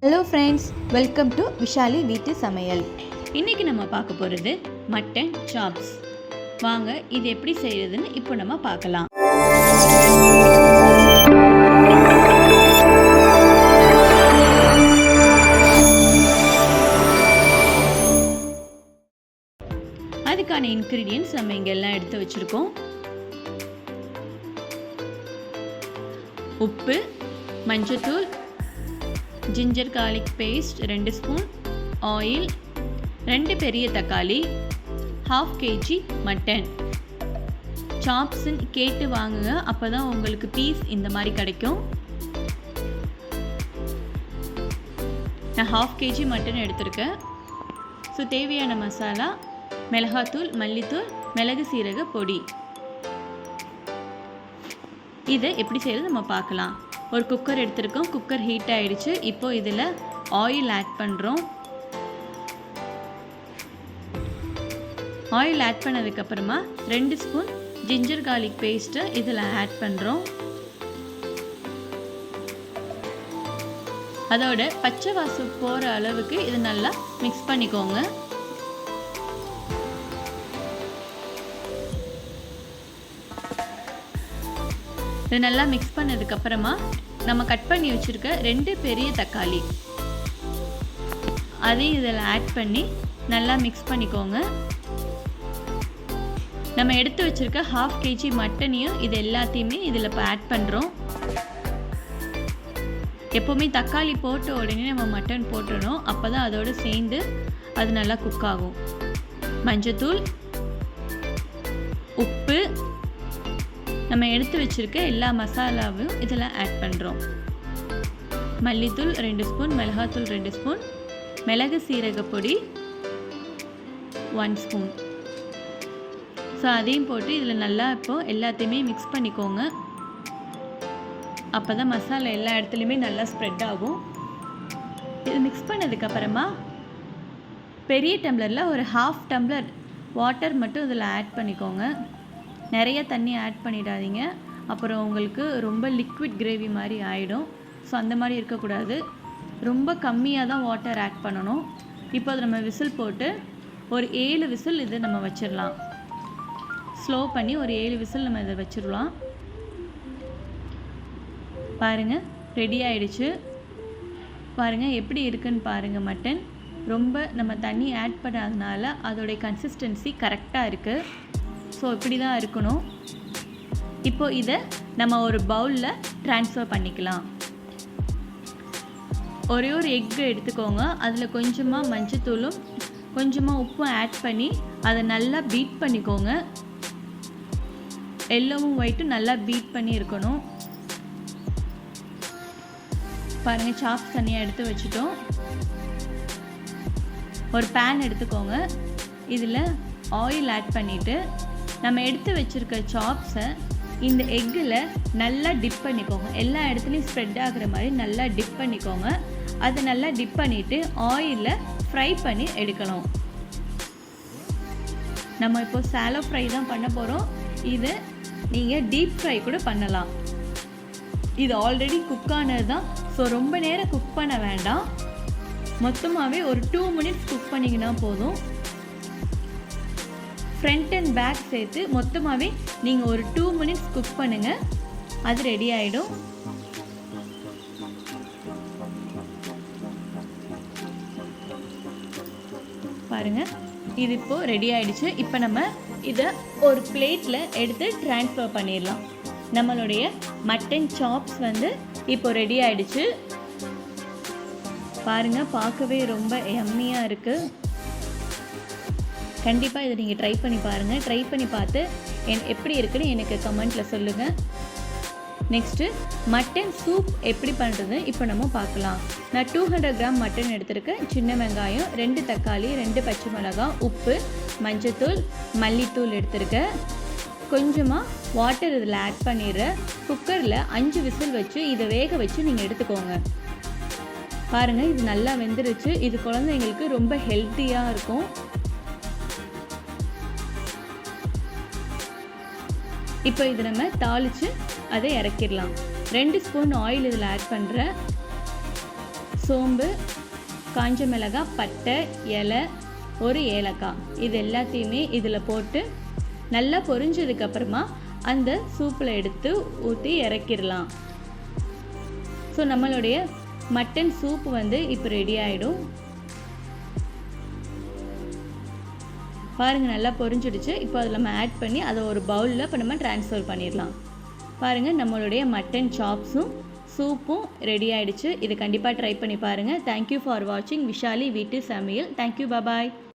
Hello friends, welcome to Vishali வீட்டு சமையல். இன்றைக்கி நம்ம பார்க்க போகிறது மட்டன் சாப்ஸ். வாங்க இது எப்படி செய்கிறதுன்னு இப்போ நம்ம பார்க்கலாம். அதுக்கான இன்க்ரீடியன்ட்ஸ் நம்ம இங்கே எல்லாம் எடுத்து வச்சுருக்கோம். உப்பு, மஞ்சத்தூள், ginger garlic paste 2 spoon, oil, 2 பெரிய தக்காளி, 1/2 kg மட்டன். சாப்ஸ்ன்னு கேட்டு வாங்குங்க, அப்போ தான் உங்களுக்கு பீஸ் இந்த மாதிரி கிடைக்கும். நான் 1/2 kg மட்டன் எடுத்திருக்கேன். ஸோ தேவையான மசாலா மிளகாத்தூள், மல்லித்தூள், மிளகு சீரக பொடி. இதை எப்படி செய்கிறது நம்ம பார்க்கலாம். ஒரு குக்கர் எடுத்திருக்கோம். குக்கர் ஹீட் ஆகிடுச்சு. இப்போ இதில் ஆயில் ஆட் பண்ணுறோம். ஆயில் ஆட் பண்ணதுக்கப்புறமா 2 ஸ்பூன் ஜிஞ்சர் கார்லிக் பேஸ்ட்டை இதில் ஆட் பண்ணுறோம். அதோட பச்சை வாசம் போகிற அளவுக்கு இது நல்லா மிக்ஸ் பண்ணிக்கோங்க. இது நல்லா மிக்ஸ் பண்ணதுக்கப்புறமா நம்ம கட் பண்ணி வச்சுருக்க 2 பெரிய தக்காளி அதையும் இதில் ஆட் பண்ணி நல்லா மிக்ஸ் பண்ணிக்கோங்க. நம்ம எடுத்து வச்சுருக்க 1/2 kg மட்டனையும் இது எல்லாத்தையுமே இதில் இப்போ ஆட் பண்ணுறோம். எப்போவுமே தக்காளி போட்ட உடனே நம்ம மட்டன் போட்டுடணும், அப்போ தான் அதோடு சேர்ந்து அது நல்லா குக் ஆகும். மஞ்சத்தூள், உப்பு, நம்ம எடுத்து வச்சுருக்க எல்லா மசாலாவும் இதில் ஆட் பண்ணுறோம். மல்லித்தூள் 2 ஸ்பூன், மிளகாத்தூள் 2 ஸ்பூன், மிளகு சீரக பொடி 1 ஸ்பூன். ஸோ அதையும் போட்டு இதில் நல்லா இப்போது எல்லாத்தையுமே மிக்ஸ் பண்ணிக்கோங்க. அப்போ தான் மசாலா எல்லா இடத்துலையுமே நல்லா ஸ்ப்ரெட் ஆகும். இது மிக்ஸ் பண்ணதுக்கப்புறமா பெரிய டம்ளரில் ஒரு 1/2 டம்ளர் வாட்டர் மட்டும் இதில் ஆட் பண்ணிக்கோங்க. நிறைய தண்ணி ஆட் பண்ணிடாதீங்க, அப்புறம் உங்களுக்கு ரொம்ப லிக்விட் கிரேவி மாதிரி ஆகிடும். ஸோ அந்த மாதிரி இருக்கக்கூடாது. ரொம்ப கம்மியாக தான் வாட்டர் ஆட் பண்ணணும். இப்போ அதை நம்ம விசில் போட்டு ஒரு 7 விசில் இது நம்ம வச்சிடலாம். ஸ்லோ பண்ணி ஒரு 7 விசில் நம்ம இதை வச்சிடலாம். பாருங்கள், ரெடி ஆகிடுச்சு. பாருங்கள் எப்படி இருக்குன்னு பாருங்கள். மட்டன் ரொம்ப நம்ம தண்ணி ஆட் பண்ணாதனால அதோடைய கன்சிஸ்டன்சி கரெக்டாக இருக்குது. ஸோ இப்படி தான் இருக்கணும். இப்போது இதை நம்ம ஒரு பவுலில் ட்ரான்ஸ்ஃபர் பண்ணிக்கலாம். ஒரே ஒரு எக்கு எடுத்துக்கோங்க. அதில் கொஞ்சமாக மஞ்சத்தூளும் கொஞ்சமாக உப்பும் ஆட் பண்ணி அதை நல்லா பீட் பண்ணிக்கோங்க. எல்லோவும் ஒயிட்டும் நல்லா பீட் பண்ணி இருக்கணும். பாருங்கள், சாப்ஸ் தனியாக எடுத்து வச்சுட்டோம். ஒரு பேன் எடுத்துக்கோங்க. இதில் ஆயில் ஆட் பண்ணிவிட்டு நம்ம எடுத்து வச்சுருக்க சாப்ஸை இந்த எக்கில் நல்லா டிப் பண்ணிக்கோங்க. எல்லா இடத்துலையும் ஸ்ப்ரெட் ஆகிற மாதிரி நல்லா டிப் பண்ணிக்கோங்க. அதை நல்லா டிப் பண்ணிவிட்டு ஆயிலில் ஃப்ரை பண்ணி எடுக்கணும். நம்ம இப்போ சாலோ ஃப்ரை தான் பண்ண போகிறோம். இது நீங்கள் டீப் ஃப்ரை கூட பண்ணலாம். இது ஆல்ரெடி குக் ஆனது தான். ஸோ ரொம்ப நேரம் குக் பண்ண வேண்டாம். மொத்தமாகவே ஒரு 2 மினிட்ஸ் குக் பண்ணிங்கன்னா போதும். ஃப்ரண்ட் அண்ட் பேக் சேர்த்து மொத்தமாகவே நீங்கள் ஒரு 2 மினிட்ஸ் குக் பண்ணுங்கள். அது ரெடி ஆகிடும். பாருங்கள், இது இப்போது ரெடி ஆகிடுச்சு. இப்போ நம்ம இதை ஒரு பிளேட்டில் எடுத்து ட்ரான்ஸ்ஃபர் பண்ணிடலாம். நம்மளுடைய மட்டன் சாப்ஸ் இப்போ ரெடி ஆகிடுச்சு. பாருங்கள், பார்க்கவே ரொம்ப யம்மியாக இருக்குது. கண்டிப்பாக இதை நீங்கள் ட்ரை பண்ணி பாருங்கள். ட்ரை பண்ணி பார்த்து எப்படி இருக்குன்னு எனக்கு கமெண்ட்டில் சொல்லுங்கள். நெக்ஸ்ட்டு மட்டன் சூப் எப்படி பண்ணுறது இப்போ நம்ம பார்க்கலாம். நான் 200 கிராம் மட்டன் எடுத்திருக்கேன். சின்ன வெங்காயம், 2 தக்காளி, 2 பச்சை மிளகாய், உப்பு, மஞ்சத்தூள், மல்லித்தூள் எடுத்திருக்கேன். கொஞ்சமாக வாட்டர் இதில் ஆட் பண்ணிடுறேன். குக்கரில் 5 விசில் வச்சு இதை வேக வச்சு நீங்கள் எடுத்துக்கோங்க. பாருங்கள், இது நல்லா வெந்துருச்சு. இது குழந்தைங்களுக்கு ரொம்ப ஹெல்த்தியாக இருக்கும். இப்போ இது நம்ம தாளித்து அதை இறக்கிடலாம். 2 ஸ்பூன் ஆயில் இதில் ஆட் பண்ணுறேன். சோம்பு, காஞ்ச மிளகாய், பட்டை, இலை, ஒரு ஏலக்காய் இது எல்லாத்தையுமே இதில் போட்டு நல்லா பொரிஞ்சதுக்கப்புறமா அந்த சூப்பில் எடுத்து ஊற்றி இறக்கிடலாம். ஸோ நம்மளுடைய மட்டன் சூப் வந்து இப்போ ரெடி ஆகிடும். பாருங்கள் நல்லா பொரிஞ்சிடுச்சு. இப்போ அதில் நம்ம ஆட் பண்ணி அதை ஒரு பவுலில் இப்போ நம்ம ட்ரான்ஸ்ஃபர் பண்ணிடலாம். பாருங்கள் நம்மளுடைய மட்டன் சாப்ஸும் சூப்பும் ரெடி ஆகிடுச்சு. இது கண்டிப்பாக ட்ரை பண்ணி பாருங்கள். தேங்க்யூ ஃபார் வாட்சிங் விஷாலி வீட்டு சமையல். தேங்க்யூ, பாய்.